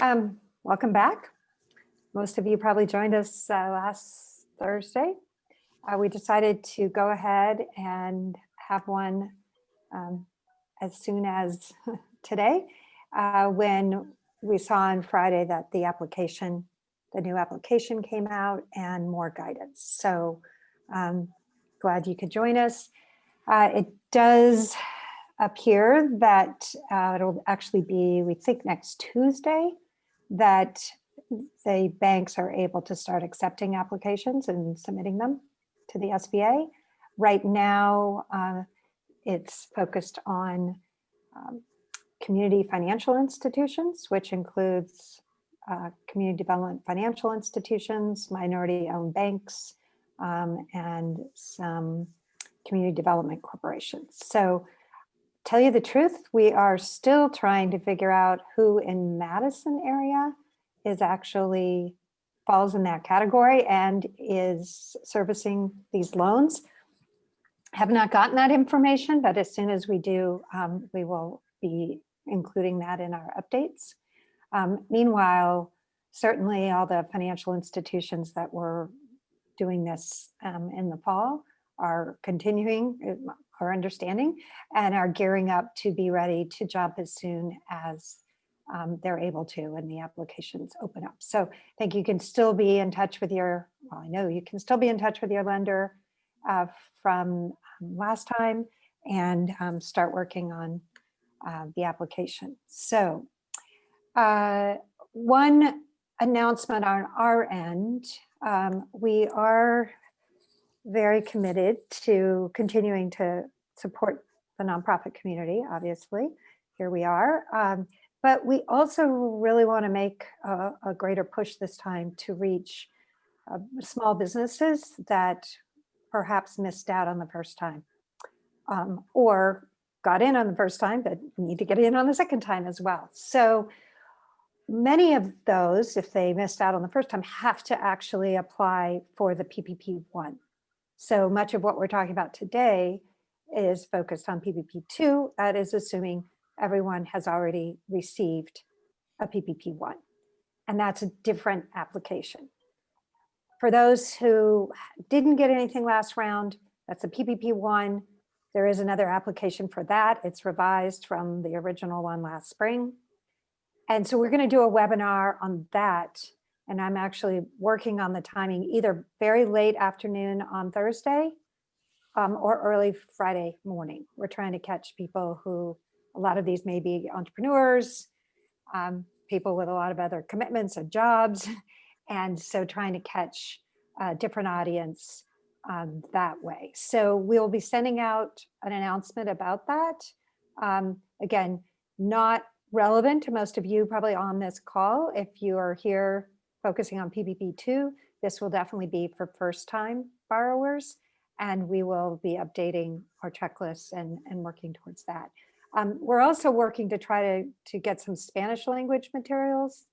Welcome back. Most of you probably joined us last Thursday. We decided to go ahead and have one as soon as today when we saw on Friday that the new application came out and more guidance. So glad you could join us. It does appear that it'll actually be, we think, next Tuesday that the banks are able to start accepting applications and submitting them to the SBA. Right now, it's focused on community financial institutions, which includes community development financial institutions, minority-owned banks, and some community development corporations. So, tell you the truth, we are still trying to figure out who in Madison area is actually falls in that category and is servicing these loans. Have not gotten that information, but as soon as we do, we will be including that in our updates. Meanwhile, certainly all the financial institutions that were doing this in the fall are continuing our understanding and are gearing up to be ready to jump as soon as they're able to and the applications open up. So I think you can still be in touch with your, well, I know you can still be in touch with your lender from last time and start working on the application. So one announcement on our end, we are very committed to continuing to support the nonprofit community, obviously. Here we are. But we also really want to make a greater push this time to reach small businesses that perhaps missed out on the first time or got in on the first time, but need to get in on the second time as well. So many of those, if they missed out on the first time, have to actually apply for the PPP1. So much of what we're talking about today is focused on PPP2. That is assuming everyone has already received a PPP1. And that's a different application. For those who didn't get anything last round, that's a PPP1. There is another application for that. It's revised from the original one last spring. And so we're going to do a webinar on that. And I'm actually working on the timing, either very late afternoon on Thursday or early Friday morning. We're trying to catch people who, a lot of these may be entrepreneurs, people with a lot of other commitments and jobs. And so trying to catch a different audience that way. So we'll be sending out an announcement about that. Again, not relevant to most of you probably on this call. If you are here focusing on PPP2, this will definitely be for first-time borrowers, and we will be updating our checklists and working towards that. We're also working to try to get some Spanish language materials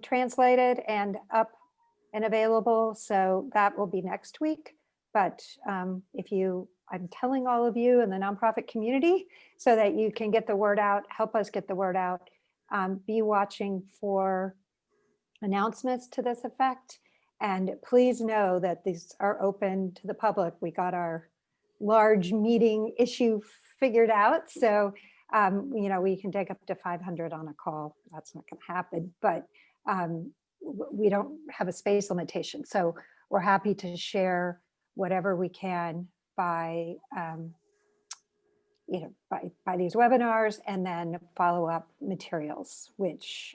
translated and up and available, so that will be next week. But I'm telling all of you in the nonprofit community so that you can get the word out, help us get the word out, be watching for announcements to this effect. And please know that these are open to the public. We got our large meeting issue figured out. So, we can take up to 500 on a call. That's not going to happen, but we don't have a space limitation. So we're happy to share whatever we can by these webinars, and then follow up materials, which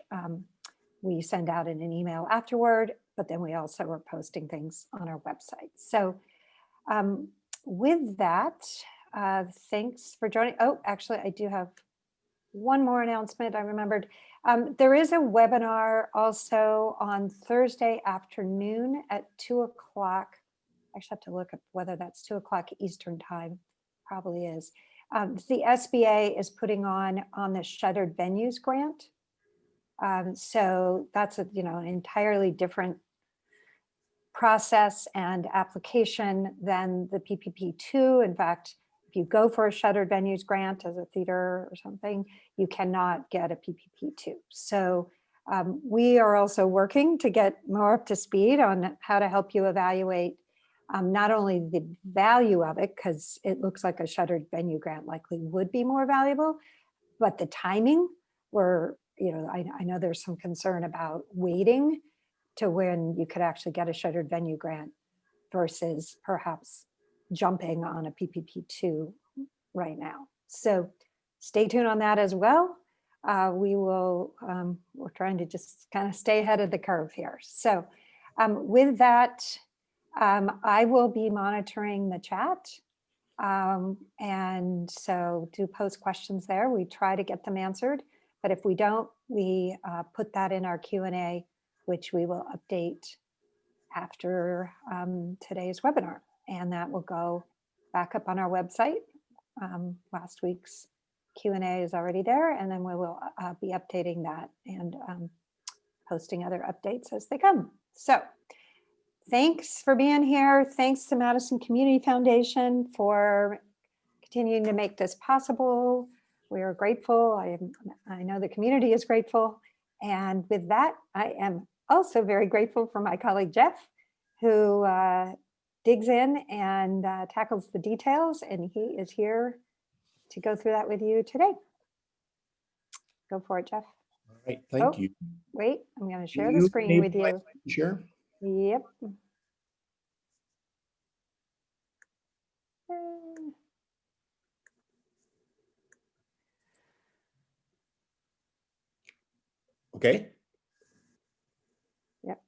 we send out in an email afterward, but then we also are posting things on our website. So with that, thanks for joining. Oh, actually, I do have one more announcement I remembered. There is a webinar also on Thursday afternoon at 2 o'clock. I actually have to look up whether that's 2 o'clock Eastern time, probably is. The SBA is putting on the Shuttered Venues Grant. So that's an entirely different process and application than the PPP2. In fact, if you go for a Shuttered Venues Grant as a theater or something, you cannot get a PPP2. So We are also working to get more up to speed on how to help you evaluate not only the value of it, because it looks like a shuttered venue grant likely would be more valuable, but the timing, where, you know, I know there's some concern about waiting to when you could actually get a shuttered venue grant versus perhaps jumping on a PPP2 right now. So stay tuned on that as well. We're trying to just kind of stay ahead of the curve here. So with that, I will be monitoring the chat. And so do post questions there. We try to get them answered, but if we don't, we put that in our Q&A, which we will update after today's webinar. And that will go back up on our website. Last week's Q&A is already there, and then we will be updating that and posting other updates as they come. So thanks for being here. Thanks to Madison Community Foundation for continuing to make this possible. We are grateful. I know the community is grateful. And with that, I am also very grateful for my colleague Jeff, who digs in and tackles the details, and he is here to go through that with you today. Go for it, Jeff. All right, thank you. Wait, I'm going to share the screen with you. Share? Yep. Okay. Yep.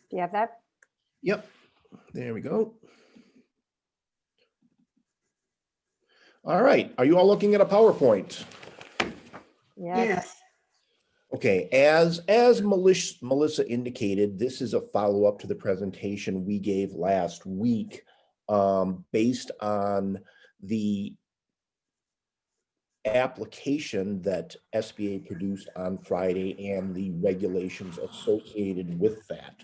Do you have that? Yep. There we go. All right. Are you all looking at a PowerPoint? Yes. Okay. As Melissa indicated, this is a follow-up to the presentation we gave last week based on the application that SBA produced on Friday and the regulations associated with that.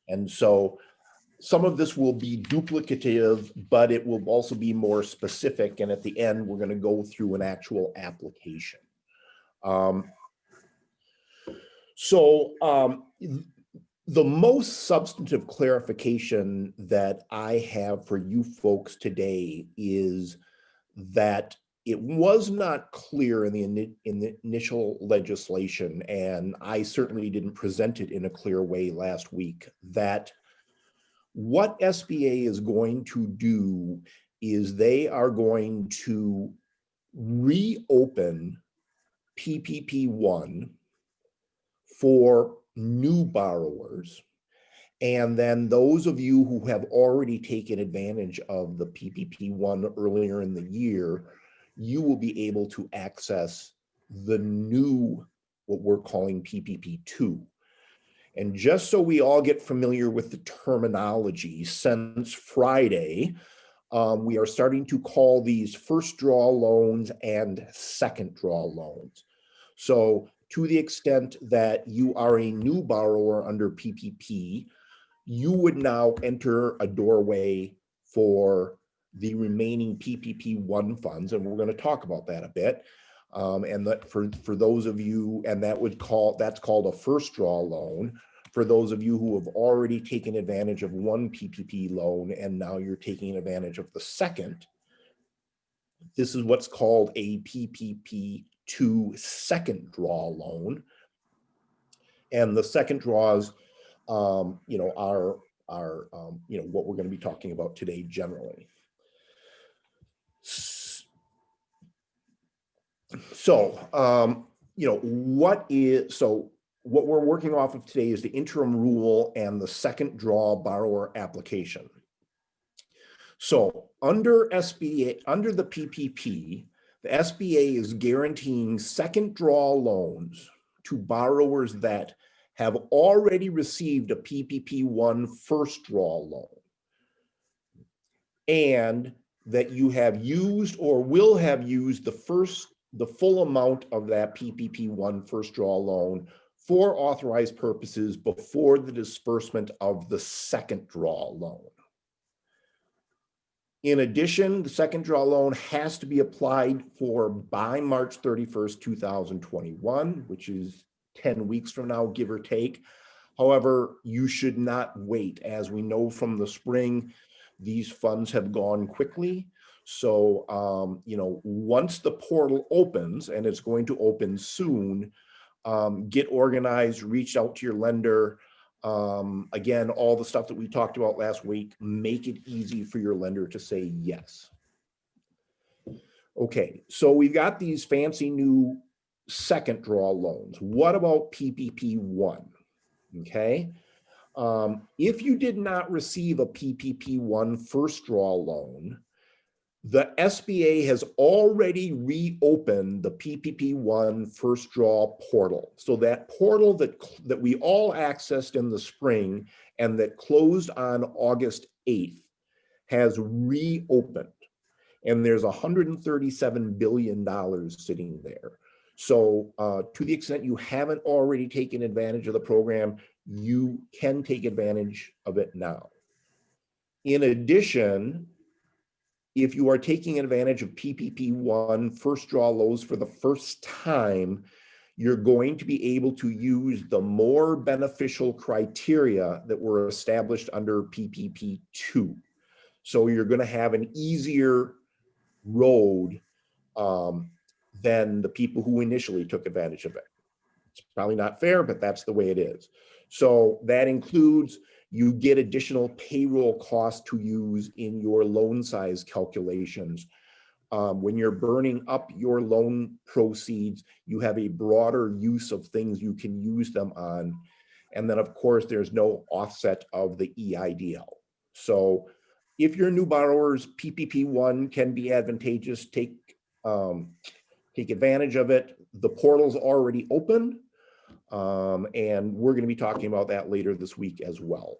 And so some of this will be duplicative, but it will also be more specific. And at the end, we're going to go through an actual application. The most substantive clarification that I have for you folks today is that it was not clear in the initial legislation, and I certainly didn't present it in a clear way last week, that what SBA is going to do is they are going to reopen PPP1 for new borrowers. And then those of you who have already taken advantage of the PPP1 earlier in the year, you will be able to access the new, what we're calling PPP2. And just so we all get familiar with the terminology, since Friday, we are starting to call these first draw loans and second draw loans. So to the extent that you are a new borrower under PPP, you would now enter a doorway for the remaining PPP1 funds, and we're going to talk about that a bit. And that for those of you, and that's called a first draw loan. For those of you who have already taken advantage of one PPP loan and now you're taking advantage of the second, this is what's called a PPP2 second draw loan. And the second draws, are what we're going to be talking about today generally. So, what we're working off of today is the interim rule and the second draw borrower application. So under SBA, under the PPP, the SBA is guaranteeing second draw loans to borrowers that have already received a PPP1 first draw loan, and that you have used or will have used the full amount of that PPP1 first draw loan for authorized purposes before the disbursement of the second draw loan. In addition, the second draw loan has to be applied for by March 31st, 2021, which is 10 weeks from now, give or take. However, you should not wait. As we know from the spring, these funds have gone quickly. So, you know, once the portal opens, and it's going to open soon, get organized, reach out to your lender. Again, all the stuff that we talked about last week, make it easy for your lender to say yes. Okay, so we've got these fancy new second draw loans. What about PPP1? Okay, if you did not receive a PPP1 first draw loan, the SBA has already reopened the PPP1 first draw portal. So that portal that we all accessed in the spring and that closed on August 8th has reopened. And there's $137 billion sitting there. So to the extent you haven't already taken advantage of the program, you can take advantage of it now. In addition, if you are taking advantage of PPP1 first draw loans for the first time, you're going to be able to use the more beneficial criteria that were established under PPP2. So you're going to have an easier road than the people who initially took advantage of it. It's probably not fair, but that's the way it is. So that includes, you get additional payroll costs to use in your loan size calculations. When you're burning up your loan proceeds, you have a broader use of things you can use them on. And then of course, there's no offset of the EIDL. So if you're new borrowers, PPP1 can be advantageous. Take advantage of it. The portal's already open. And we're going to be talking about that later this week as well.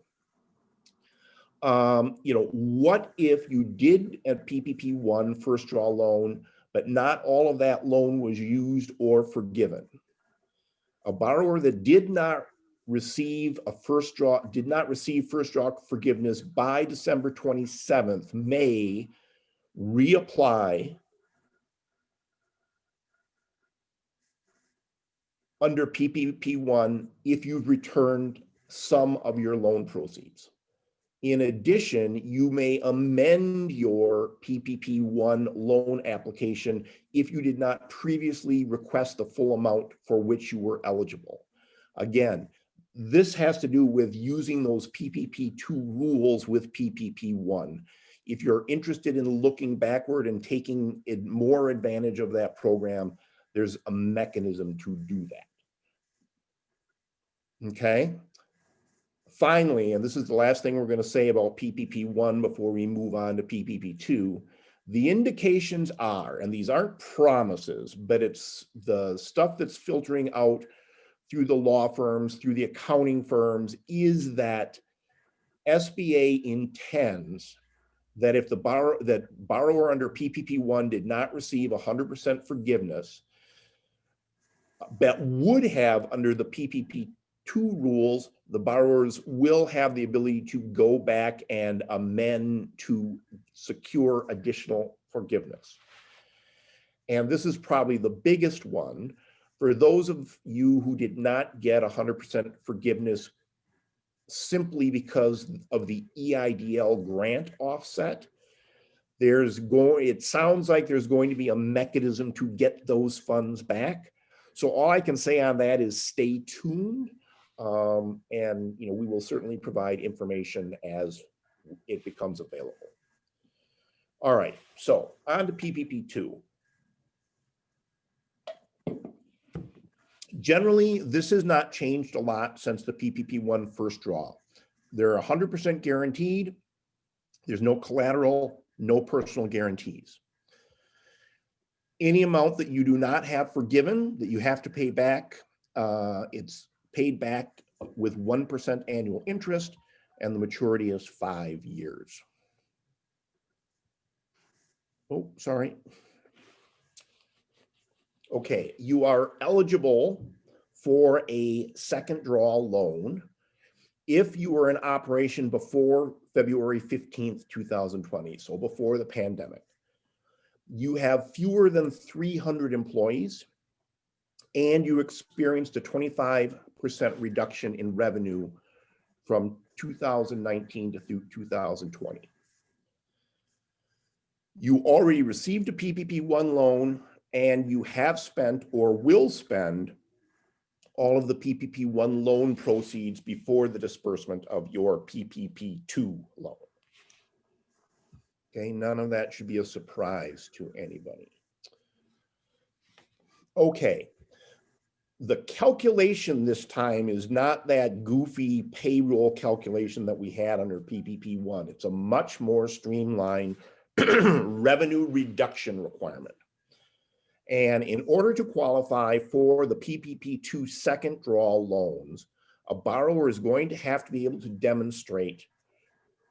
You know, what if you did a PPP1 first draw loan, but not all of that loan was used or forgiven? A borrower that did not receive first draw forgiveness by December 27th may reapply under PPP1 if you've returned some of your loan proceeds. In addition, you may amend your PPP1 loan application if you did not previously request the full amount for which you were eligible. Again, this has to do with using those PPP2 rules with PPP1. If you're interested in looking backward and taking more advantage of that program, there's a mechanism to do that. Okay. Finally, and this is the last thing we're going to say about PPP1 before we move on to PPP2, the indications are, and these aren't promises, but it's the stuff that's filtering out through the law firms, through the accounting firms, is that SBA intends that if the borrower under PPP1 did not receive 100% forgiveness, that would have under the PPP2 rules, the borrowers will have the ability to go back and amend to secure additional forgiveness. And this is probably the biggest one. For those of you who did not get 100% forgiveness simply because of the EIDL grant offset, it sounds like there's going to be a mechanism to get those funds back. So all I can say on that is stay tuned. And you know, we will certainly provide information as it becomes available. All right, so on to PPP2. Generally, this has not changed a lot since the PPP1 first draw. They're 100% guaranteed. There's no collateral, no personal guarantees. Any amount that you do not have forgiven that you have to pay back, it's paid back with 1% annual interest, and the maturity is 5 years. Oh, sorry. Okay, you are eligible for a second draw loan if you were in operation before February 15th, 2020, so before the pandemic. You have fewer than 300 employees, and you experienced a 25% reduction in revenue from 2019 to 2020. You already received a PPP1 loan, and you have spent or will spend all of the PPP1 loan proceeds before the disbursement of your PPP2 loan. Okay, none of that should be a surprise to anybody. Okay, the calculation this time is not that goofy payroll calculation that we had under PPP1. It's a much more streamlined revenue reduction requirement. And in order to qualify for the PPP2 second draw loans, a borrower is going to have to be able to demonstrate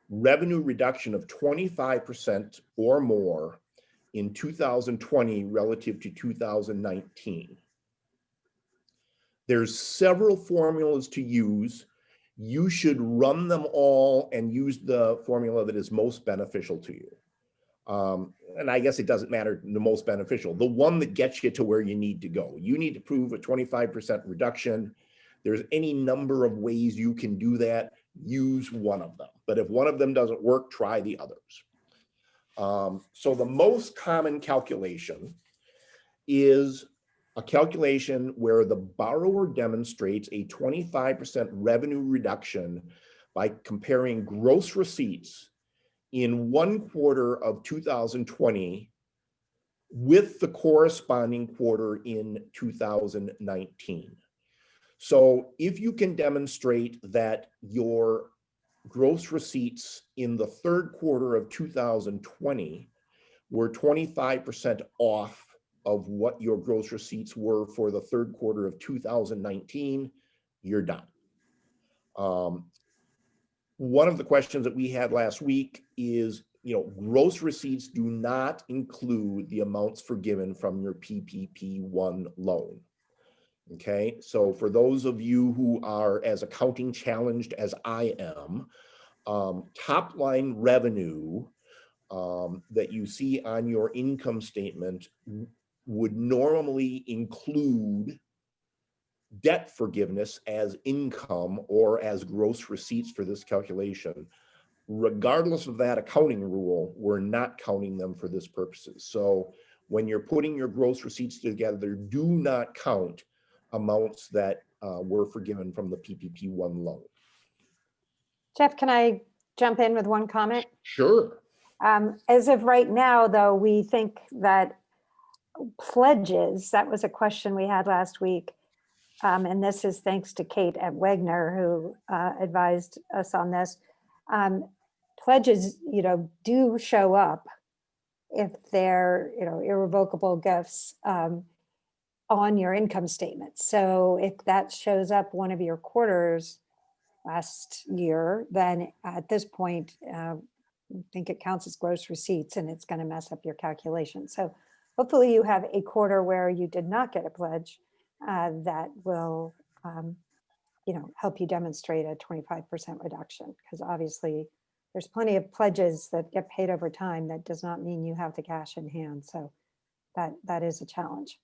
revenue reduction of 25% or more in 2020 relative to 2019. There's several formulas to use. You should run them all and use the formula that is most beneficial to you. And I guess it doesn't matter the most beneficial, the one that gets you to where you need to go. You need to prove a 25% reduction. There's any number of ways you can do that. Use one of them. But if one of them doesn't work, try the others. So the most common calculation is a calculation where the borrower demonstrates a 25% revenue reduction by comparing gross receipts in one quarter of 2020 with the corresponding quarter in 2019. So if you can demonstrate that your gross receipts in the third quarter of 2020 were 25% off of what your gross receipts were for the third quarter of 2019, you're done. One of the questions that we had last week is, gross receipts do not include the amounts forgiven from your PPP1 loan. Okay, so for those of you who are as accounting challenged as I am, top line revenue that you see on your income statement would normally include debt forgiveness as income or as gross receipts for this calculation. Regardless of that accounting rule, we're not counting them for this purposes. So when you're putting your gross receipts together, do not count amounts that were forgiven from the PPP1 loan. Jeff, can I jump in with one comment? Sure. As of right now, though, we think that pledges, that was a question we had last week, and this is thanks to Kate at Wegner, who advised us on this. Pledges, do show up if they're, irrevocable gifts on your income statement. So if that shows up one of your quarters last year, then at this point, I think it counts as gross receipts, and it's going to mess up your calculation. So hopefully you have a quarter where you did not get a pledge that will, help you demonstrate a 25% reduction, because obviously there's plenty of pledges that get paid over time. That does not mean you have the cash in hand. So that is a challenge.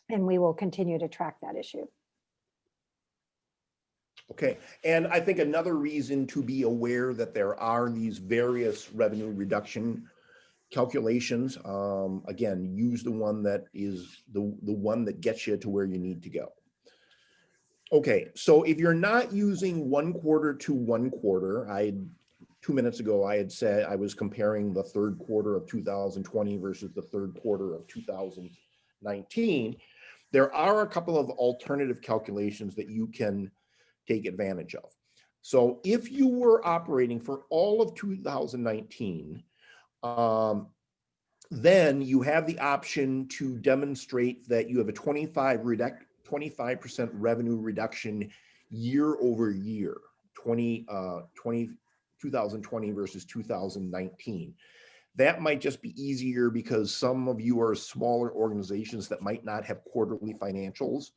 And we will continue to track that issue. Okay, and I think another reason to be aware that there are these various revenue reduction calculations, again, use the one that is the one that gets you to where you need to go. Okay, so if you're not using 1 quarter to 1 quarter, 2 minutes ago, I had said I was comparing the third quarter of 2020 versus the third quarter of 2019. There are a couple of alternative calculations that you can take advantage of. So if you were operating for all of 2019, then you have the option to demonstrate that you have a 25% revenue reduction year over year, 2020 versus 2019. That might just be easier because some of you are smaller organizations that might not have quarterly financials.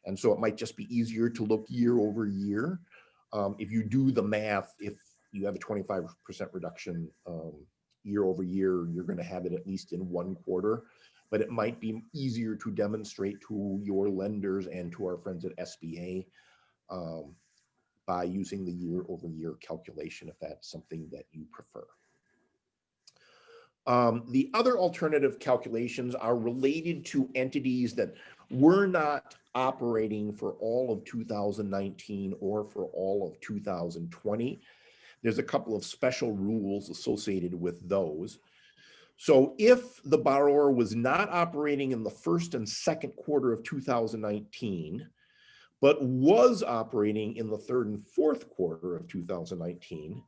And so it might just be easier to look year over year. If you do the math, if you have a 25% reduction year over year, you're going to have it at least in one quarter, but it might be easier to demonstrate to your lenders and to our friends at SBA by using the year over year calculation, if that's something that you prefer. The other alternative calculations are related to entities that were not operating for all of 2019 or for all of 2020. There's a couple of special rules associated with those. So if the borrower was not operating in the first and second quarter of 2019, but was operating in the third and fourth quarter of 2019,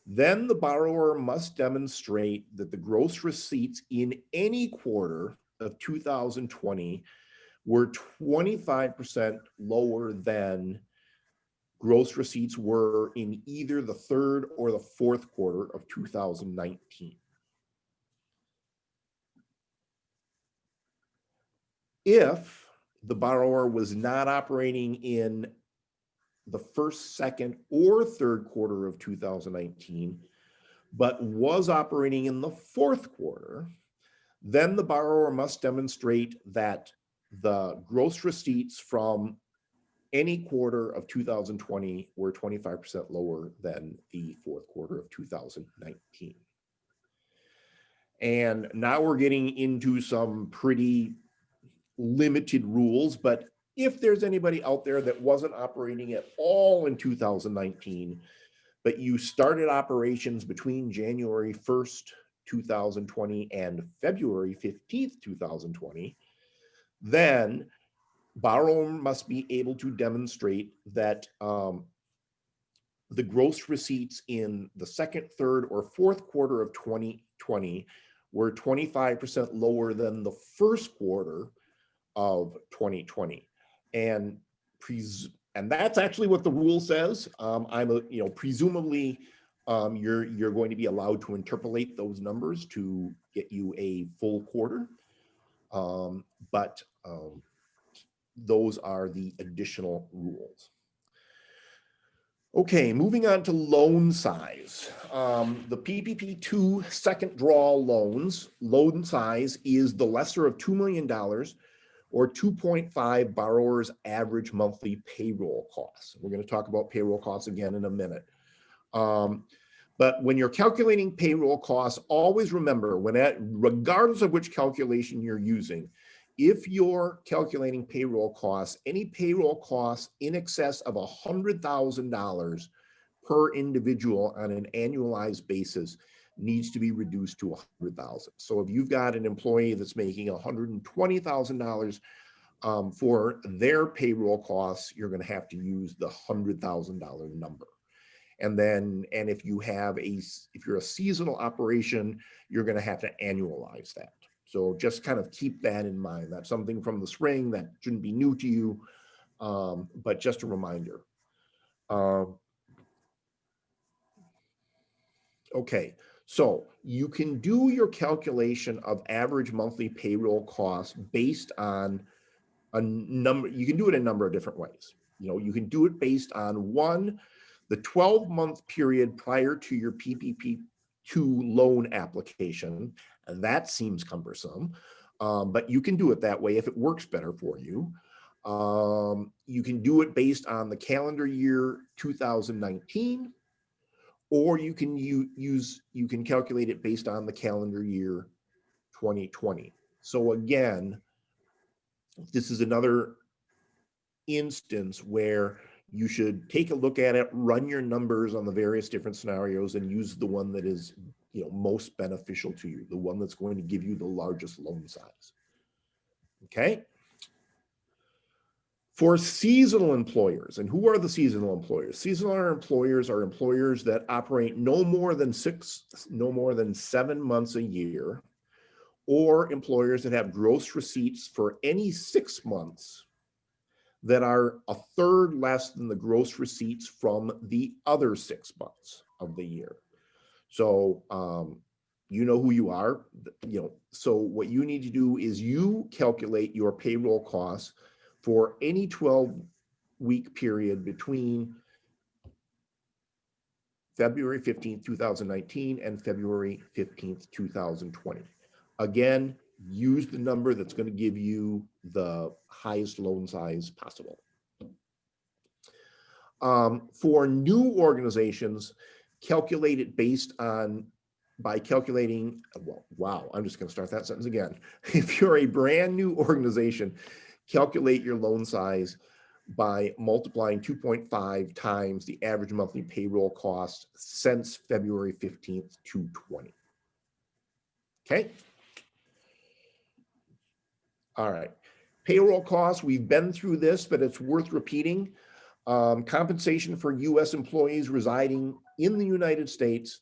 then the borrower must demonstrate that the gross receipts in any quarter of 2020 were 25% lower than gross receipts were in either the third or the fourth quarter of 2019. If the borrower was not operating in the first, second, or third quarter of 2019, but was operating in the fourth quarter, then the borrower must demonstrate that the gross receipts from any quarter of 2020 were 25% lower than the fourth quarter of 2019. And now we're getting into some pretty limited rules, but if there's anybody out there that wasn't operating at all in 2019, but you started operations between January 1st, 2020 and February 15th, 2020, then borrower must be able to demonstrate that the gross receipts in the second, third, or fourth quarter of 2020 were 25% lower than the first quarter of 2020. And that's actually what the rule says. Presumably you're going to be allowed to interpolate those numbers to get you a full quarter. But those are the additional rules. Okay, moving on to loan size. The PPP2 second draw loans, loan size is the lesser of $2 million or 2.5 borrowers' average monthly payroll costs. We're going to talk about payroll costs again in a minute. But when you're calculating payroll costs, always remember, regardless of which calculation you're using, if you're calculating payroll costs, any payroll costs in excess of $100,000 per individual on an annualized basis needs to be reduced to $100,000. So if you've got an employee that's making $120,000 for their payroll costs, you're going to have to use the $100,000 number. And if you're a seasonal operation, you're going to have to annualize that. So just kind of keep that in mind. That's something from the spring that shouldn't be new to you, but just a reminder. Okay, so you can do your calculation of average monthly payroll costs based on a number. You can do it a number of different ways. You can do it based on one, the 12-month period prior to your PPP2 loan application, and that seems cumbersome, but you can do it that way if it works better for you. You can do it based on the calendar year 2019, or you can calculate it based on the calendar year 2020. So again, this is another instance where you should take a look at it, run your numbers on the various different scenarios, and use the one that is most beneficial to you, the one that's going to give you the largest loan size. Okay. For seasonal employers, and who are the seasonal employers? Seasonal employers are employers that operate no more than 7 months a year, or employers that have gross receipts for any 6 months that are a third less than the gross receipts from the other 6 months of the year. So you know who you are. So what you need to do is you calculate your payroll costs for any 12-week period between February 15th, 2019 and February 15th, 2020. Again, use the number that's going to give you the highest loan size possible. For new organizations, calculate it based on, by calculating, well, wow, I'm just going to start that sentence again. If you're a brand new organization, calculate your loan size by multiplying 2.5 times the average monthly payroll cost since February 15th to 20. Okay. All right. Payroll costs, we've been through this, but it's worth repeating. Compensation for U.S. employees residing in the United States,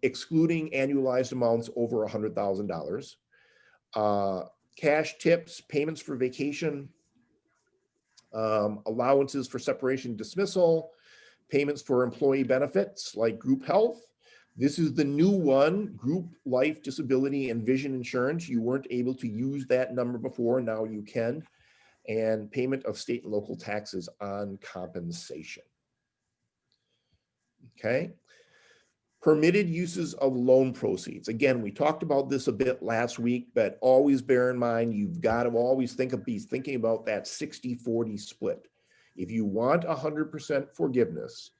excluding annualized amounts over $100,000. Cash tips, payments for vacation, allowances for separation dismissal, payments for employee benefits like group health. This is the new one, group life, disability, and vision insurance. You weren't able to use that number before, now you can. And payment of state and local taxes on compensation. Okay. Permitted uses of loan proceeds. Again, we talked about this a bit last week, but always bear in mind, you've got to always be thinking about that 60-40 split. If you want 100% forgiveness,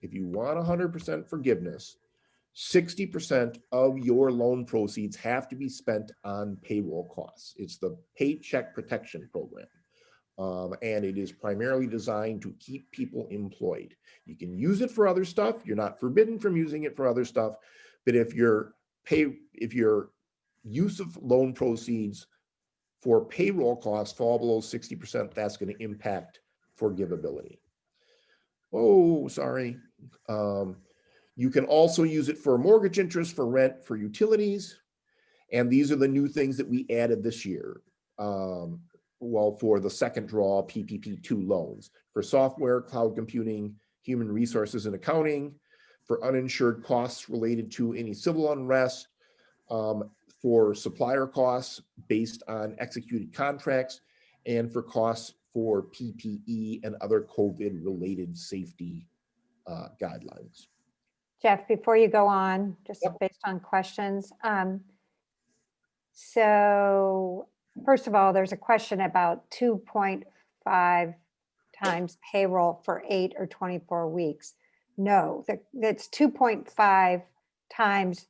60% of your loan proceeds have to be spent on payroll costs. It's the Paycheck Protection Program. And it is primarily designed to keep people employed. You can use it for other stuff. You're not forbidden from using it for other stuff. But if your use of loan proceeds for payroll costs fall below 60%, that's going to impact forgivability. Oh, sorry. You can also use it for mortgage interest, for rent, for utilities. And these are the new things that we added this year. Well, for the second draw, PPP2 loans, for software, cloud computing, human resources and accounting, for uninsured costs related to any civil unrest, for supplier costs based on executed contracts, and for costs for PPE and other COVID-related safety guidelines. Jeff, before you go on, just Yep. based on questions. So first of all, there's a question about 2.5 times payroll for 8 or 24 weeks. No, that's 2.5 times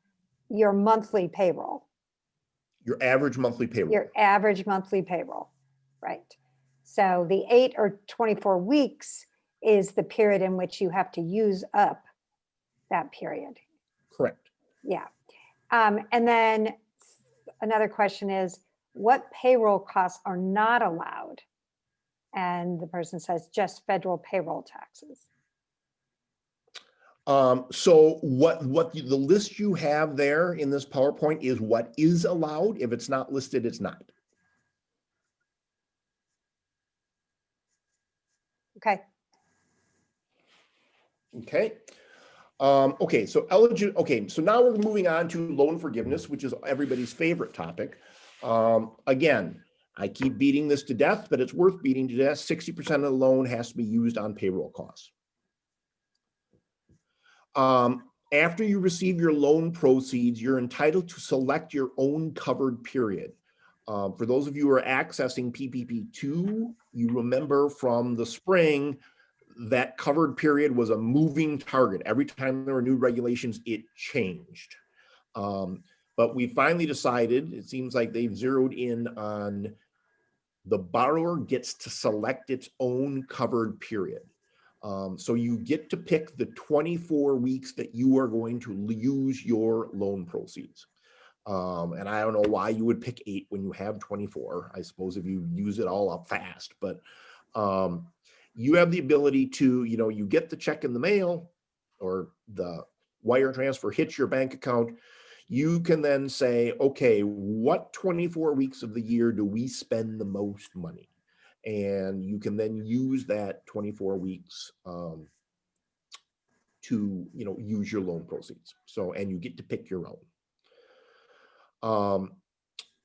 your monthly payroll, Your average monthly payroll. your average monthly payroll, right? So the 8 or 24 weeks is the period in which you have to use up that period. Correct. Yeah. And then another question is, what payroll costs are not allowed? And the person says just federal payroll taxes. So the list you have there in this PowerPoint is what is allowed. If it's not listed, it's not. Okay. Okay. Okay, so so now we're moving on to loan forgiveness, which is everybody's favorite topic. Again, I keep beating this to death, but it's worth beating to death. 60% of the loan has to be used on payroll costs. After you receive your loan proceeds, you're entitled to select your own covered period. For those of you who are accessing PPP2, you remember from the spring, that covered period was a moving target. Every time there were new regulations, it changed. But we finally decided, it seems like they've zeroed in on the borrower gets to select its own covered period. So you get to pick the 24 weeks that you are going to use your loan proceeds. And I don't know why you would pick 8 when you have 24. I suppose if you use it all up fast, but you have the ability to, you get the check in the mail or the wire transfer hits your bank account. You can then say, okay, what 24 weeks of the year do we spend the most money? And you can then use that 24 weeks to, use your loan proceeds. So, and you get to pick your own.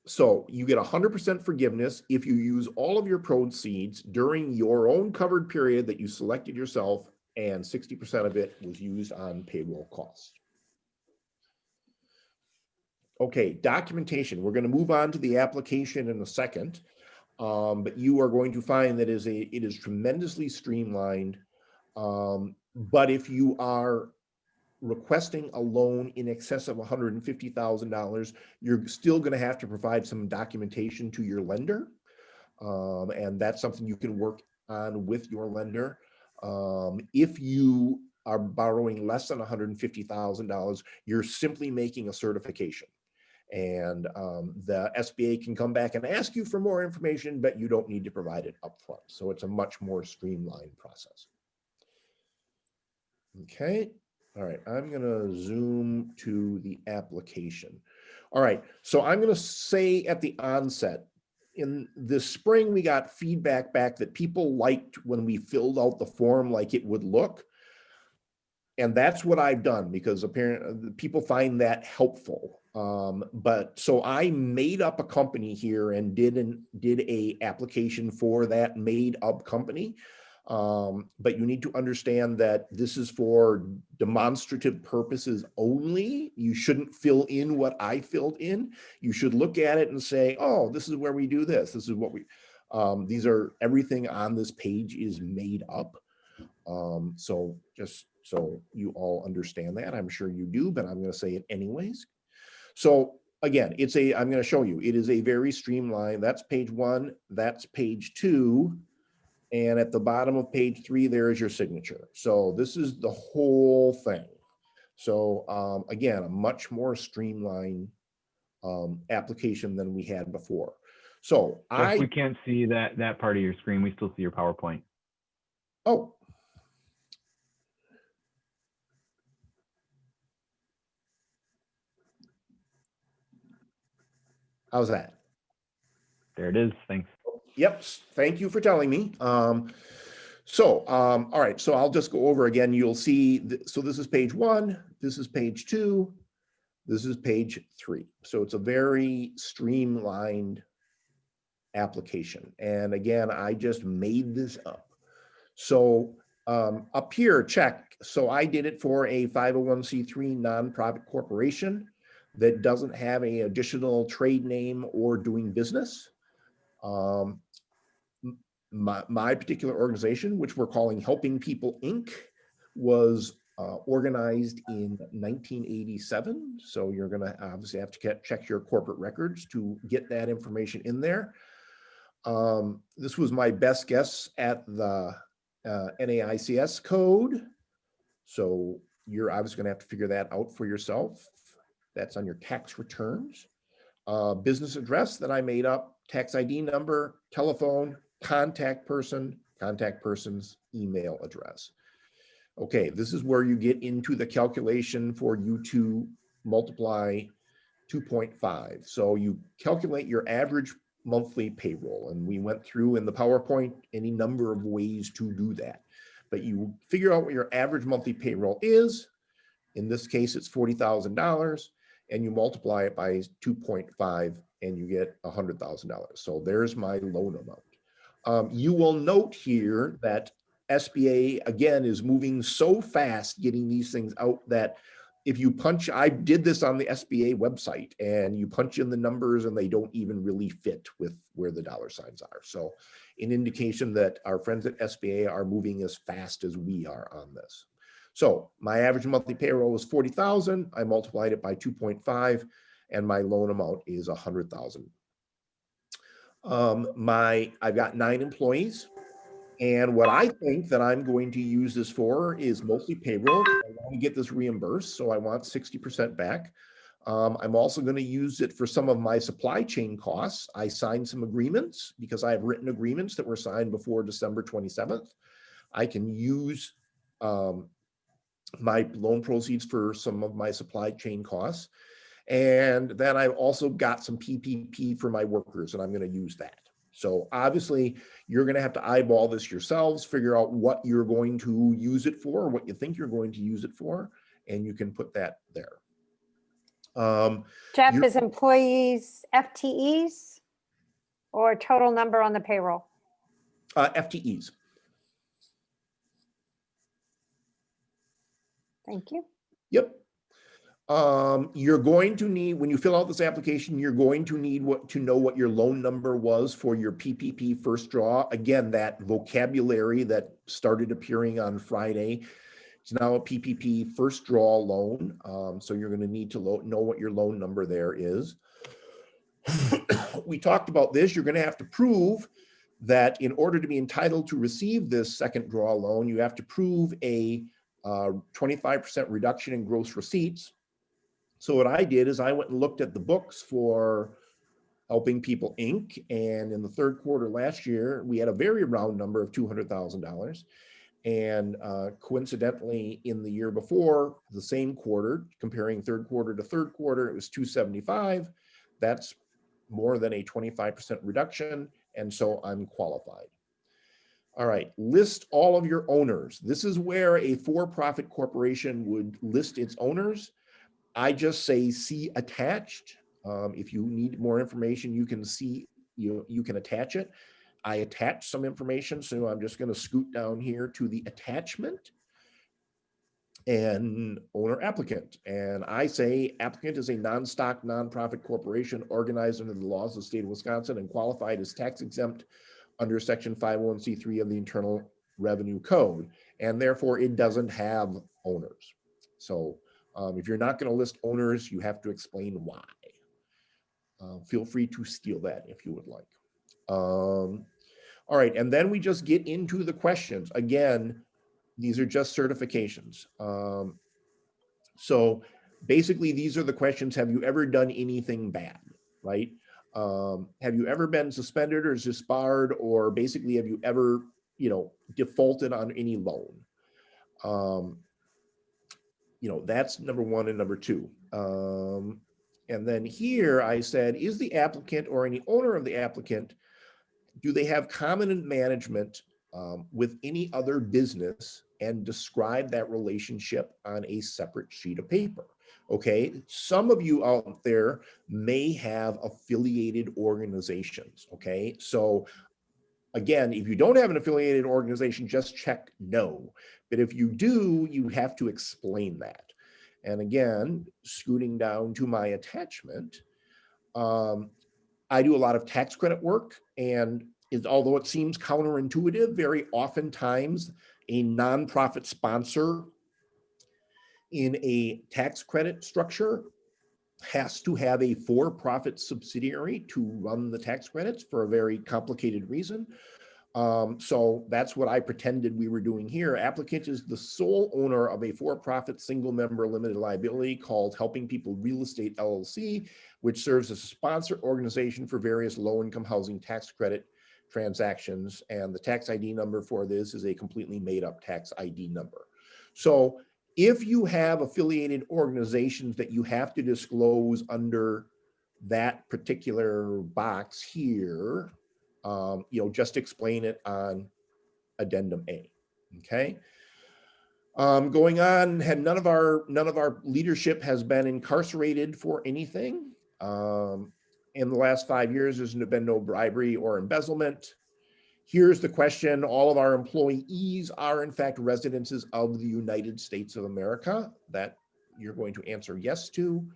So you get 100% forgiveness if you use all of your proceeds during your own covered period that you selected yourself and 60% of it was used on payroll costs. Okay, documentation. We're going to move on to the application in a second, but you are going to find that it is tremendously streamlined. But if you are requesting a loan in excess of $150,000, you're still going to have to provide some documentation to your lender. And that's something you can work on with your lender. If you are borrowing less than $150,000, you're simply making a certification. And the SBA can come back and ask you for more information, but you don't need to provide it upfront. So it's a much more streamlined process. Okay. All right. I'm going to zoom to the application. All right. So I'm going to say at the onset, in the spring, we got feedback back that people liked when we filled out the form like it would look. And that's what I've done because apparently people find that helpful. But so I made up a company here and did a application for that made up company. But you need to understand that this is for demonstrative purposes only. You shouldn't fill in what I filled in. You should look at it and say, oh, this is where we do this. This is what we, these are, everything on this page is made up. So just so you all understand that, I'm sure you do, but I'm going to say it anyways. So again, I'm going to show you, it is a very streamlined, that's page 1, that's page 2. And at the bottom of page 3, there is your signature. So this is the whole thing. So again, a much more streamlined application than we had before. So Jeff, we can't see that part of your screen. We still see your PowerPoint. Oh. How's that? There it is. Thanks. Yep. Thank you for telling me. All right. So I'll just go over again. You'll see. So this is page 1. This is page 2. This is page 3. So it's a very streamlined application. And again, I just made this up. So up here, check. So I did it for a 501c3 nonprofit corporation that doesn't have any additional trade name or doing business. My particular organization, which we're calling Helping People Inc., was organized in 1987. So you're going to obviously have to check your corporate records to get that information in there. This was my best guess at the NAICS code. So you're obviously going to have to figure that out for yourself. That's on your tax returns. Business address that I made up, tax ID number, telephone, contact person's email address. Okay, this is where you get into the calculation for you to multiply 2.5. So you calculate your average monthly payroll, and we went through in the PowerPoint any number of ways to do that. But you figure out what your average monthly payroll is. In this case, it's $40,000, and you multiply it by 2.5, and you get $100,000. So there's my loan amount. You will note here that SBA, again, is moving so fast getting these things out that if you punch, I did this on the SBA website, and you punch in the numbers and they don't even really fit with where the dollar signs are. So an indication that our friends at SBA are moving as fast as we are on this. So my average monthly payroll was 40,000. I multiplied it by 2.5, and my loan amount is 100,000. I've got 9 employees, and what I think that I'm going to use this for is mostly payroll. I want to get this reimbursed, so I want 60% back. I'm also going to use it for some of my supply chain costs. I signed some agreements because I have written agreements that were signed before December 27th. I can use my loan proceeds for some of my supply chain costs. And then I've also got some PPP for my workers, and I'm going to use that. So obviously, you're going to have to eyeball this yourselves, figure out what you're going to use it for, what you think you're going to use it for, and you can put that there. Jeff, is employees FTEs or total number on the payroll? FTEs. Thank you. Yep. You're going to need, when you fill out this application, you're going to need to know what your loan number was for your PPP first draw. Again, that vocabulary that started appearing on Friday, it's now a PPP first draw loan. So you're going to need to know what your loan number there is. We talked about this. You're going to have to prove that in order to be entitled to receive this second draw loan, you have to prove a 25% reduction in gross receipts. So what I did is I went and looked at the books for Helping People Inc. And in the third quarter last year, we had a very round number of $200,000. And coincidentally, in the year before, the same quarter, comparing third quarter to third quarter, it was 275. That's more than a 25% reduction. And so I'm qualified. All right, list all of your owners. This is where a for-profit corporation would list its owners. I just say see attached. If you need more information, you can see, you can attach it. I attach some information, so I'm just going to scoot down here to the attachment and owner applicant. And I say applicant is a non-stock, nonprofit corporation organized under the laws of the state of Wisconsin and qualified as tax exempt under section 501c3 of the Internal Revenue Code. And therefore it doesn't have owners. So if you're not going to list owners, you have to explain why. Feel free to steal that if you would like. All right, and then we just get into the questions. Again, these are just certifications. So basically, these are the questions. Have you ever done anything bad, right? Have you ever been suspended or disbarred, or basically, have you ever, defaulted on any loan? That's number one and number two. And then here I said, is the applicant or any owner of the applicant, do they have common management with any other business, and describe that relationship on a separate sheet of paper? Okay, some of you out there may have affiliated organizations. Okay, so again, if you don't have an affiliated organization, just check no. But if you do, you have to explain that. And again, scooting down to my attachment, I do a lot of tax credit work, and although it seems counterintuitive, very oftentimes a nonprofit sponsor in a tax credit structure has to have a for-profit subsidiary to run the tax credits for a very complicated reason. So that's what I pretended we were doing here. Applicant is the sole owner of a for-profit single-member limited liability called Helping People Real Estate LLC, which serves as a sponsor organization for various low-income housing tax credit transactions. And the tax ID number for this is a completely made-up tax ID number. So if you have affiliated organizations that you have to disclose under that particular box here, just explain it on addendum A. Okay. Going on, none of our leadership has been incarcerated for anything. In the last 5 years, there's been no bribery or embezzlement. Here's the question: all of our employees are in fact residences of the United States of America. That you're going to answer yes to.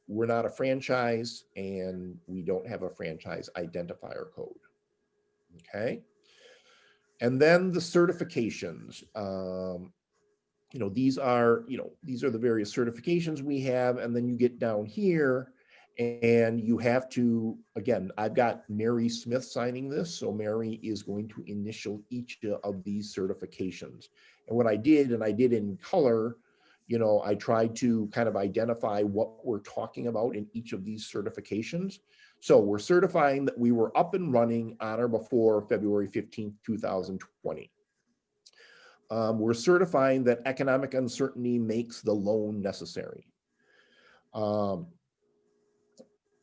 We're not a franchise, and we don't have a franchise identifier code. Okay. And then the certifications. These are the various certifications we have. And then you get down here and you have to, again, I've got Mary Smith signing this. So Mary is going to initial each of these certifications. And what I did, and I did in color, I tried to kind of identify what we're talking about in each of these certifications. So we're certifying that we were up and running on or before February 15th, 2020. We're certifying that economic uncertainty makes the loan necessary.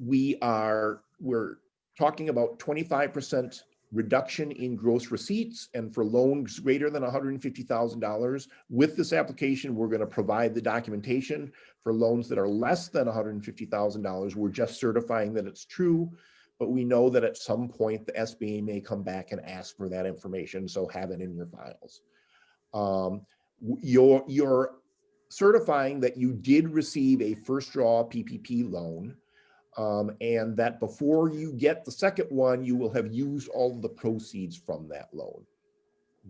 We're talking about 25% reduction in gross receipts, and for loans greater than $150,000. With this application, we're going to provide the documentation. For loans that are less than $150,000, we're just certifying that it's true, but we know that at some point the SBA may come back and ask for that information, so have it in your files. You're certifying that you did receive a first draw PPP loan, and that before you get the second one, you will have used all of the proceeds from that loan.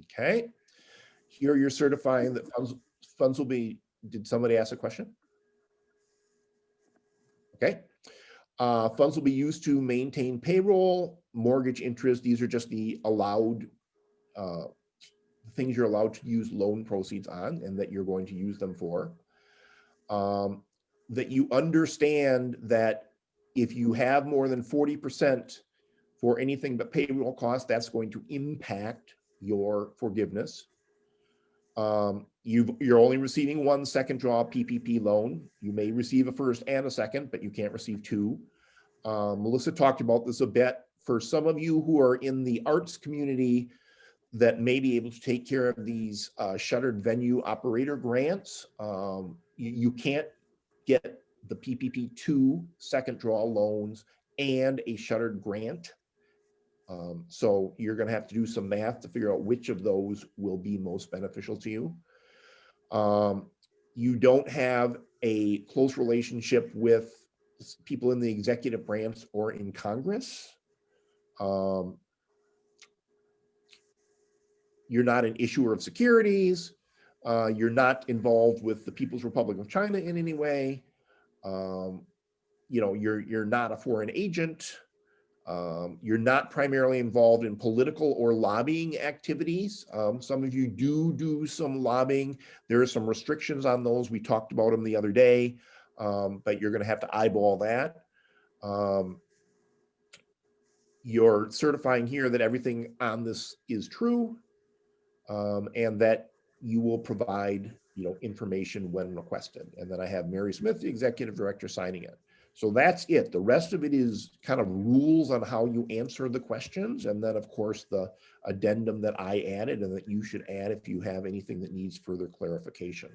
Okay. Here you're certifying that funds will be, did somebody ask a question? Okay. Funds will be used to maintain payroll, mortgage interest. These are just the allowed things you're allowed to use loan proceeds on and that you're going to use them for. That you understand that if you have more than 40% for anything but payroll costs, that's going to impact your forgiveness. You're only receiving one second draw PPP loan. You may receive a first and a second, but you can't receive two. Melissa talked about this a bit. For some of you who are in the arts community that may be able to take care of these shuttered venue operator grants, you can't get the PPP2 second draw loans and a shuttered grant. So you're going to have to do some math to figure out which of those will be most beneficial to you. You don't have a close relationship with people in the executive branch or in Congress. You're not an issuer of securities. You're not involved with the People's Republic of China in any way. You're not a foreign agent. You're not primarily involved in political or lobbying activities. Some of you do some lobbying. There are some restrictions on those. We talked about them the other day, but you're going to have to eyeball that. You're certifying here that everything on this is true, and that you will provide information when requested. And then I have Mary Smith, the executive director, signing it. So that's it. The rest of it is kind of rules on how you answer the questions. And then, of course, the addendum that I added and that you should add if you have anything that needs further clarification.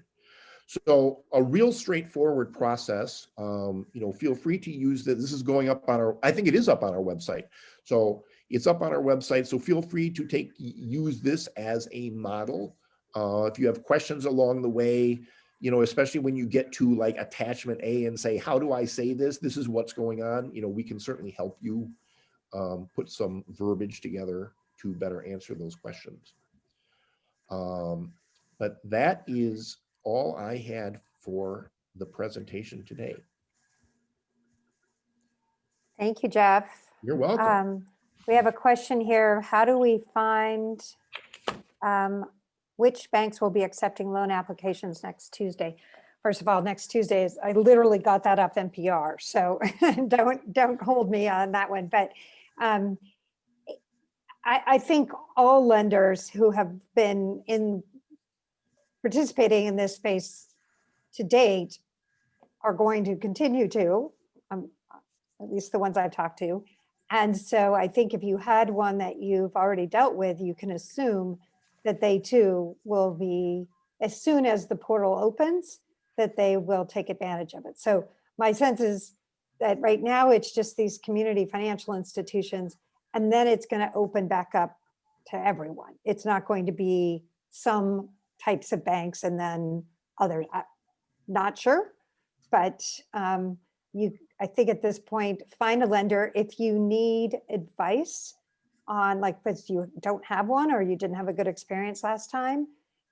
So a real straightforward process. Feel free to use that. This is going up on our, I think it is up on our website. So it's up on our website. So feel free to use this as a model. If you have questions along the way, especially when you get to like attachment A and say, how do I say this? This is what's going on. We can certainly help you put some verbiage together to better answer those questions. But that is all I had for the presentation today. Thank you, Jeff. You're welcome. We have a question here. How do we find which banks will be accepting loan applications next Tuesday? First of all, next Tuesday is, I literally got that off NPR, so don't hold me on that one. But I think all lenders who have been participating in this space to date are going to continue to, at least the ones I've talked to. And so I think if you had one that you've already dealt with, you can assume that they too will be, as soon as the portal opens, that they will take advantage of it. So my sense is that right now it's just these community financial institutions, and then it's going to open back up to everyone. It's not going to be some types of banks and then others. I'm not sure, but I think at this point, find a lender. If you need advice on, like, because you don't have one or you didn't have a good experience last time,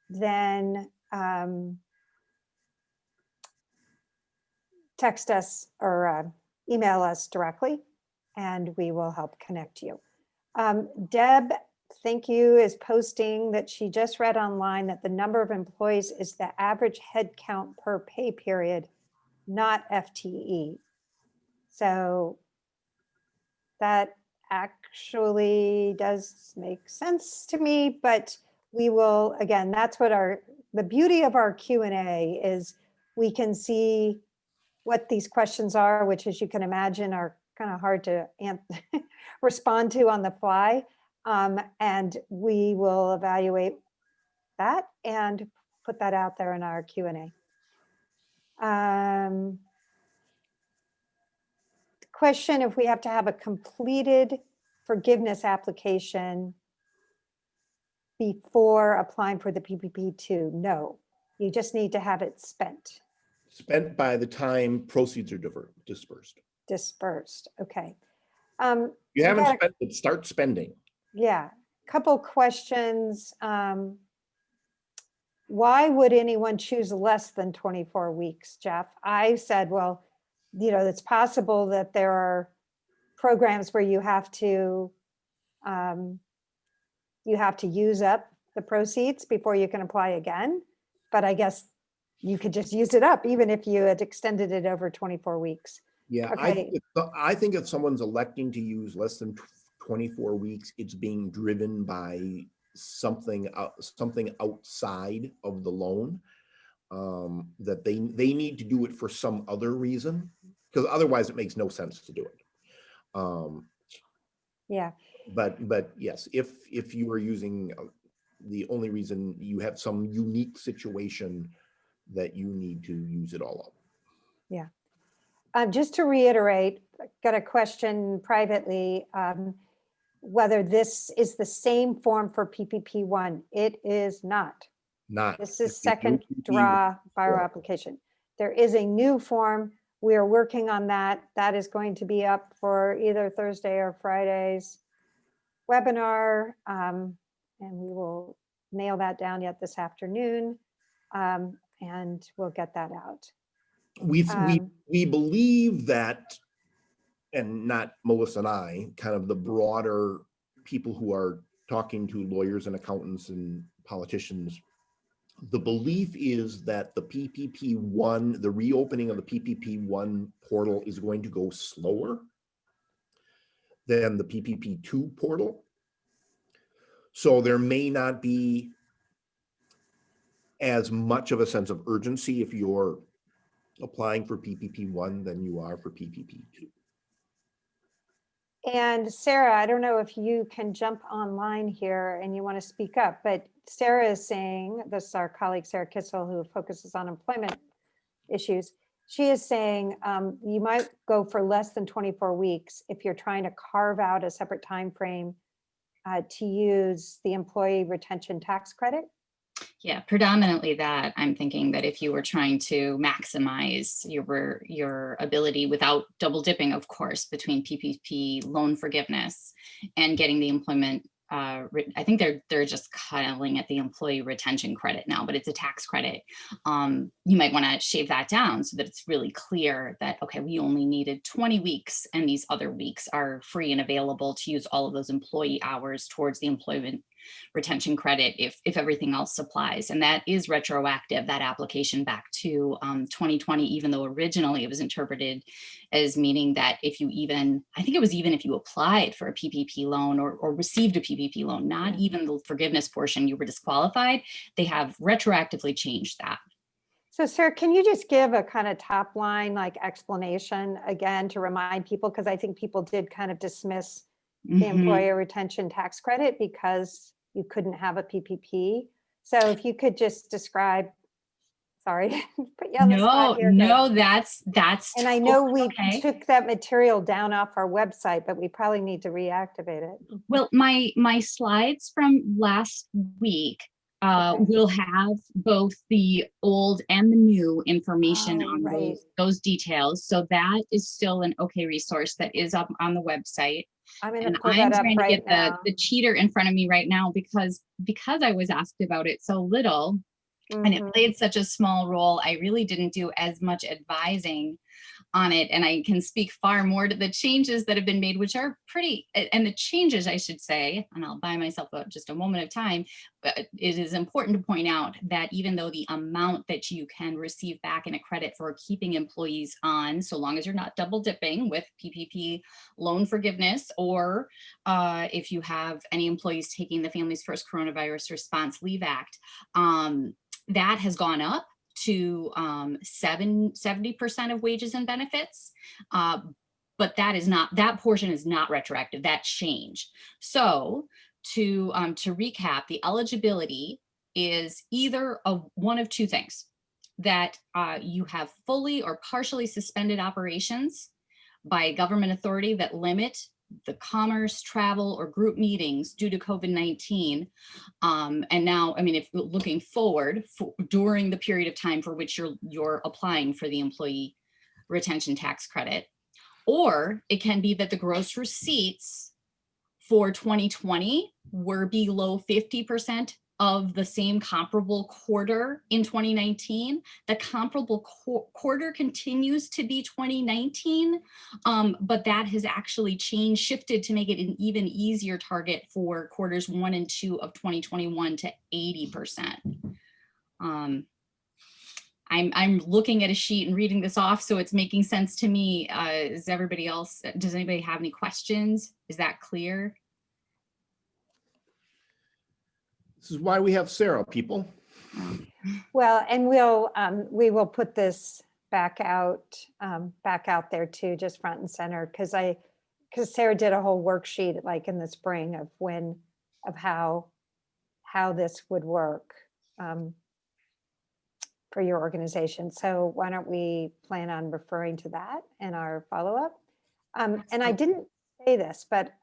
then text us or email us directly and we will help connect you. Deb, thank you, is posting that she just read online that the number of employees is the average head count per pay period, not FTE. So that actually does make sense to me, but we will, again, that's what the beauty of our Q&A is, we can see what these questions are, which, as you can imagine, are kind of hard to respond to on the fly. And we will evaluate that and put that out there in our Q&A. Question, if we have to have a completed forgiveness application before applying for the PPP2? No, you just need to have it Spent by the time proceeds are dispersed. Okay. You I haven't got a- spent it, start spending. Yeah, couple questions. Why would anyone choose less than 24 weeks, Jeff? I said, well, it's possible that there are programs where you have to use up the proceeds before you can apply again. But I guess you could just use it up even if you had extended it over 24 weeks. Yeah, Okay. I think if someone's electing to use less than 24 weeks, it's being driven by something outside of the loan, that they need to do it for some other reason, because otherwise it makes no sense to do it. Yeah. But yes, if you are using, the only reason you have some unique situation that you need to use it all up. Yeah. Just to reiterate, got a question privately, whether this is the same form for PPP1. It is not. Not. This is It's a new second PPP draw borrower form. application. There is a new form. We are working on that. That is going to be up for either Thursday or Friday's webinar. And we will nail that down yet this afternoon. And we'll get that out. We believe that, and not Melissa and I, kind of the broader people who are talking to lawyers and accountants and politicians, the belief is that the PPP1, the reopening of the PPP1 portal is going to go slower than the PPP2 portal. So there may not be as much of a sense of urgency if you're applying for PPP1 than you are for PPP2. And Sarah, I don't know if you can jump online here and you want to speak up, but Sarah is saying, this is our colleague Sarah Kissel, who focuses on employment issues. She is saying you might go for less than 24 weeks if you're trying to carve out a separate time frame to use the employee retention tax credit. Yeah, predominantly that. I'm thinking that if you were trying to maximize your ability without double dipping, of course, between PPP loan forgiveness and getting the employment, I think they're just calling it the employee retention credit now, but it's a tax credit. You might want to shave that down so that it's really clear that, okay, we only needed 20 weeks and these other weeks are free and available to use all of those employee hours towards the employment retention credit if everything else applies. And that is retroactive, that application back to 2020, even though originally it was interpreted as meaning that if you even, I think it was even if you applied for a PPP loan or received a PPP loan, not even the forgiveness portion, you were disqualified. They have retroactively changed that. So Sarah, can you just give a kind of top line like explanation again to remind people, because I think people did kind of dismiss the employer retention tax credit because you couldn't have a PPP. So if you could just describe, sorry, put you on the spot here. No, that's. And I know we okay. took that material down off our website, but we probably need to reactivate it. Well, my slides from last week will have both the old and the new information on those details. So that is still an okay resource that is up on the website. I'm going to pull that up right now. Get the cheater in front of me right now because I was asked about it so little and it played such a small role. I really didn't do as much advising on it, and I can speak far more to the changes that have been made, which are pretty, and the changes I should say, and I'll buy myself just a moment of time, but it is important to point out that even though the amount that you can receive back in a credit for keeping employees on, so long as you're not double dipping with PPP loan forgiveness, or if you have any employees taking the Families First Coronavirus Response Leave Act, that has gone up to 70% of wages and benefits, but that portion is not retroactive. That changed. So to recap, the eligibility is either of one of two things: that you have fully or partially suspended operations by a government authority that limit the commerce, travel, or group meetings due to COVID-19. And now, I mean, if looking forward during the period of time for which you're applying for the employee retention tax credit, or it can be that the gross receipts for 2020 were below 50% of the same comparable quarter in 2019. The comparable quarter continues to be 2019, but that has actually changed, shifted to make it an even easier target for quarters 1 and 2 of 2021 to 80%. I'm looking at a sheet and reading this off, so it's making sense to me. Does anybody have any questions? Is that clear? This is why we have Sarah, people. Well, and we will put this back out there too, just front and center, because Sarah did a whole worksheet like in the spring of how this would work for your organization. So why don't we plan on referring to that in our follow-up? And I didn't say this, but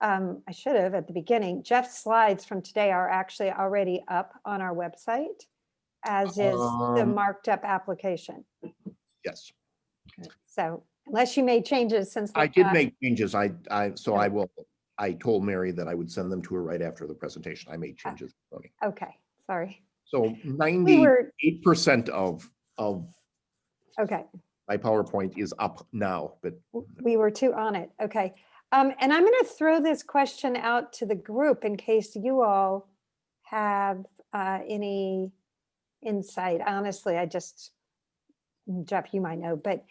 I should have at the beginning. Jeff's slides from today are actually already up on our website, as is the marked up application. Yes. So unless you made changes since I did make changes. I told Mary that I would send them to her right after the presentation. I made changes. Okay, sorry. So 98% of okay. my PowerPoint is up now, but We were too on it. Okay. And I'm going to throw this question out to the group in case you all have any insight. Honestly, Jeff, you might know, but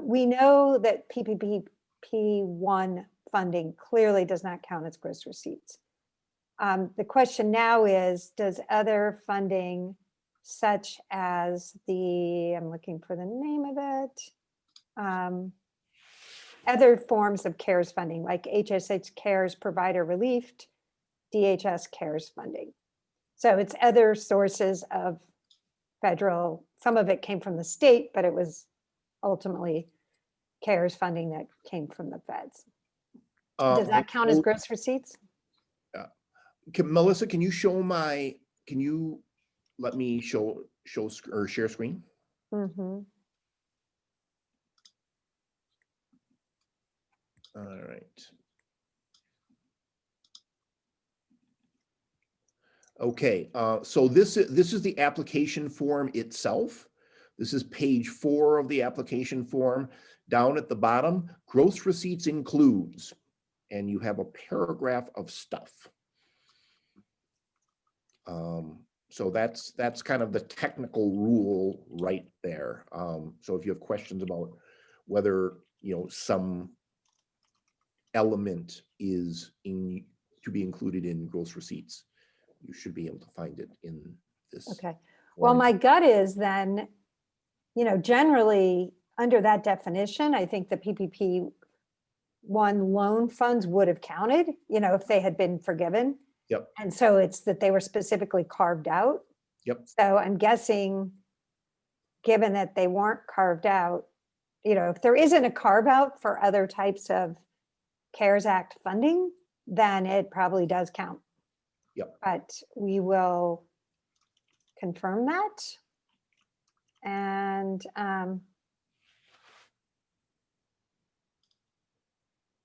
we know that PPP1 funding clearly does not count as gross receipts. The question now is, does other funding, such as I'm looking for the name of it, other forms of CARES funding, like HSH CARES Provider Relief, DHS CARES funding. So it's other sources of federal, some of it came from the state, but it was ultimately CARES funding that came from the feds. Does that count as gross receipts? Melissa, can you let me show or share screen? Mm-hmm. All right. Okay, so this is the application form itself. This is page 4 of the application form. Down at the bottom, gross receipts includes, and you have a paragraph of stuff. So that's kind of the technical rule right there. So if you have questions about whether some element is to be included in gross receipts, you should be able to find it in this. Okay. Well, my gut is then, generally under that definition, I think the PPP1 loan funds would have counted, if they had been forgiven. Yep. And so it's that they were specifically carved out. Yep. So I'm guessing, given that they weren't carved out, if there isn't a carve out for other types of CARES Act funding, then it probably does count. Yep. But we will confirm that. And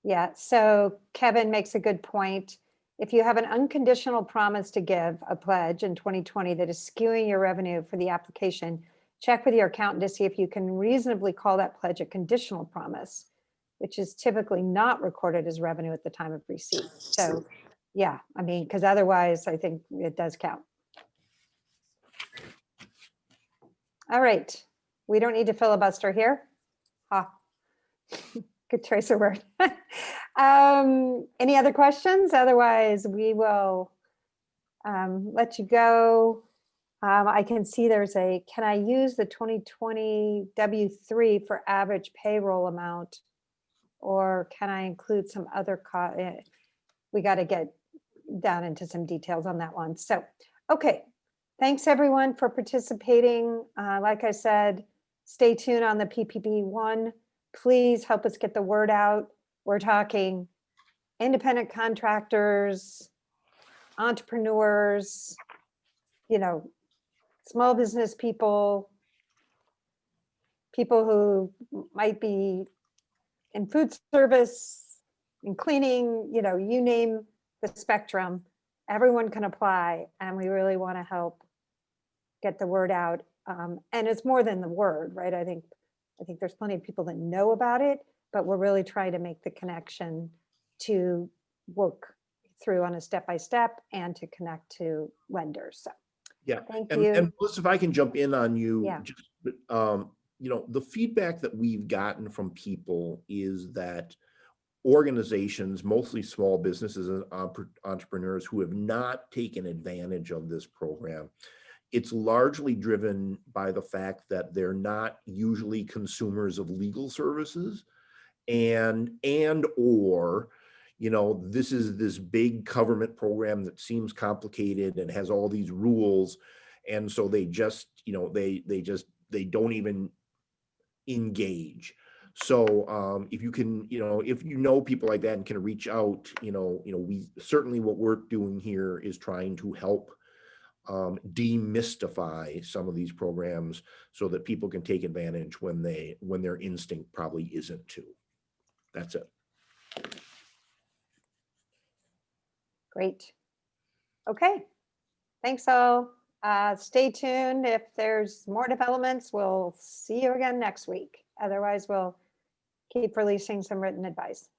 yeah, so Kevin makes a good point. If you have an unconditional promise to give a pledge in 2020 that is skewing your revenue for the application, check with your accountant to see if you can reasonably call that pledge a conditional promise, which is typically not recorded as revenue at the time of receipt. So yeah, I mean, because otherwise I think it does count. All right, we don't need to filibuster here. Good choice of word. Any other questions? Otherwise, we will let you go. I can see there's can I use the 2020 W3 for average payroll amount? Or can I include some other cost? We got to get down into some details on that one. So, okay. Thanks everyone for participating. Like I said, stay tuned on the PPP1. Please help us get the word out. We're talking independent contractors, entrepreneurs, you know, small business people, people who might be in food service, in cleaning, you know, you name the spectrum, everyone can apply, and we really want to help get the word out. And it's more than the word, right? I think there's plenty of people that know about it, but we're really trying to make the connection to work through on a step-by-step and to connect to lenders. So Yeah, thank and you. Melissa, if I can jump in on you, Yeah. just, you know, the feedback that we've gotten from people is that organizations, mostly small businesses and entrepreneurs who have not taken advantage of this program, it's largely driven by the fact that they're not usually consumers of legal services, and or, you know, this is this big government program that seems complicated and has all these rules, and so they just, you know, they don't even engage. So if you can, you know, if you know people like that and can reach out, you know, we certainly, what we're doing here is trying to help demystify some of these programs so that people can take advantage when their instinct probably isn't to. That's it. Great. Okay. Thanks all. Stay tuned. If there's more developments, we'll see you again next week. Otherwise, we'll keep releasing some written advice.